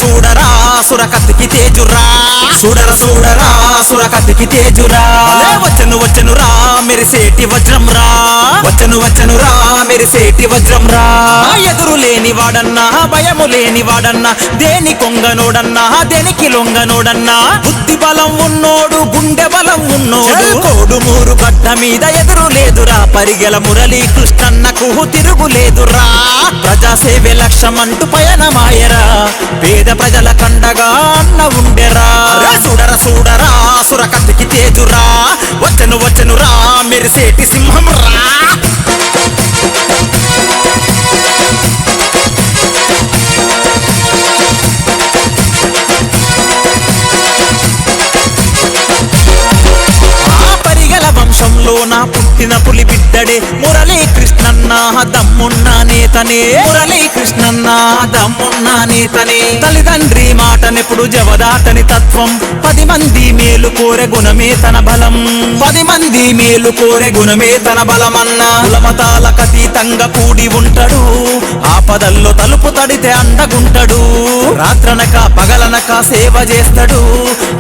చూడరా సురకత్తికి తేజురా చూడరా సురకత్తికి తేజురా వచ్చను రా మెరిసేటి వజ్రం రా వచ్చను రా మెరిసేటి వజ్రం రా ఎదురు లేని వాడన్నా భయము లేని వాడన్నా దేని కొంగనోడన్నా దేనికి లొంగనోడన్నా బుద్ధి బలం ఉన్నోడు గుండె బలం ఉన్నోడు కోడు మూరు గడ్డ మీద ఎదురు లేదురా పరిగెల మురళీ కృష్ణన్నకు తిరుగులేదురా ప్రజాసేవే లక్ష్యమంటూ పయనమాయరా పేద ప్రజల కండగా అన్న ఉండెరా చూడరా సురకత్తికి తేజురా వచ్చను రా మెరిసేటి సింహం రా వంశంలోన పుట్టిన పులి బిడ్డడే మురళీ కృష్ణన్న దమ్మున్న నేతనే మురళీ కృష్ణన్న దమ్మున్న నేతనే తల్లిదండ్రి మాటనెప్పుడు జవదాటని తత్వం 10 మంది మేలు కోరె గుణమే తన బలం 10 మంది మేలు కోరె గుణమే తన బలమన్న కులమతాలకు అతీతంగా కూడి ఉంటాడు ఆపదల్లో తలుపు తడితే అండగుంటాడు రాత్రనక పగలనక సేవ చేస్తాడు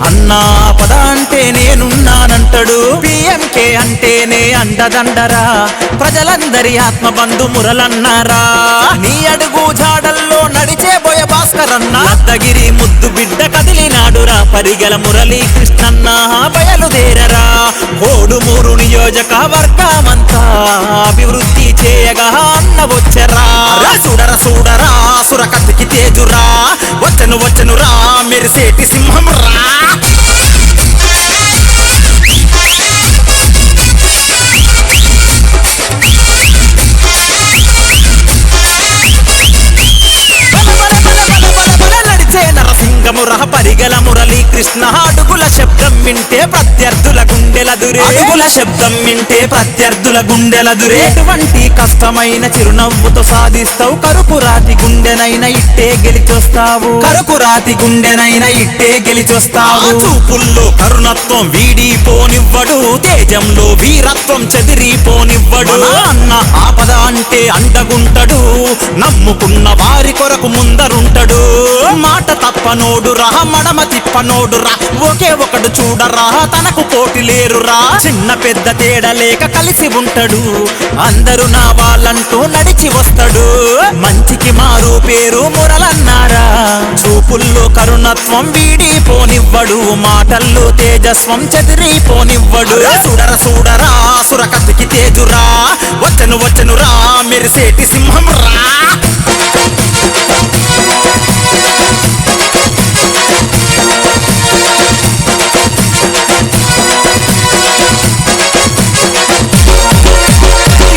అన్నా పద అంటే నేనున్నానంటాడు పిఎంకే అంటేనే అండదండరా ప్రజలందరి ఆత్మబంధు మురళన్నారా నీ అడుగు జాడల్లో నడిచే బోయ భాస్కరన్న లద్దగిరి ముద్దు బిడ్డ కదిలినాడురా పరిగెల మురళీ కృష్ణన్న బయలుదేరరా కోడుమూరు నియోజకవర్గమంతా అభివృద్ధి చేయగా అన్న వచ్చరా చూడరా సురకత్తికి తేజురా వచ్చను రా మెరిసేటి సింహం రా పరిగెల మురళీ కృష్ణ అడుగుల శబ్దం వింటే ప్రత్యర్థుల గుండెలదురే అడుగుల శబ్దం వింటే ప్రత్యర్థుల గుండెలదురే ఎటువంటి కష్టమైన చిరునవ్వుతో సాధిస్తావు కరుకురాతి గుండెనైనా ఇట్టే గెలిచొస్తావు కరుకురాతి గుండెనైనా ఇట్టే గెలిచొస్తావు చూపుల్లో కరుణత్వం వీడిపోనివ్వడు తేజంలో వీరత్వం చెదిరిపోనివ్వడు అన్న ఆపద అంటే అండగుంటడు నమ్ముకున్న వారి కొరకు ముందరుంటడు మాట తప్పనోడురా మడమ తిప్పనోడురా ఒకే ఒకడు చూడరా తనకు పోటీ లేరురా చిన్న పెద్ద తేడా లేక కలిసి ఉంటాడు అందరూ నా వాళ్ళంటూ నడిచి వస్తాడు మంచికి మారు పేరు మురళన్నారా చూపుల్లో కరుణత్వం వీడిపోనివ్వడు మాటల్లో తేజస్వం చెదిరిపోనివ్వడు చూడరా సురకత్తికి తేజురా వచ్చను రా మెరిసేటి సింహం రా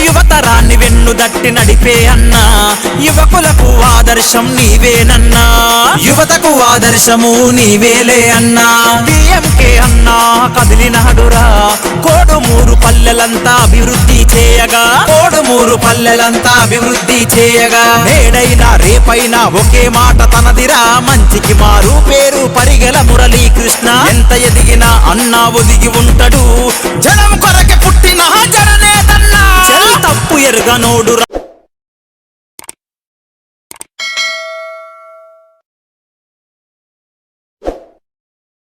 యువతరాన్ని వెన్నుదట్టి నడిపే అన్నా యువకులకు ఆదర్శం నీవేనన్నా యువతకు ఆదర్శము నీవేలే అన్నా పిఎంకే అన్నా కదిలినాడురా కోడుమూరు పల్లెలంతా అభివృద్ధి చేయగా కోడుమూరు పల్లెలంతా అభివృద్ధి చేయగా నేడైనా రేపైనా ఒకే మాట తనదిరా మంచికి మారు పేరు పరిగెల మురళీ కృష్ణ ఎంత ఎదిగినా అన్నా ఒదిగి ఉంటాడు జనం కొరకే పుట్టిన జననేతన్నా తప్పు ఎరుగనోడురా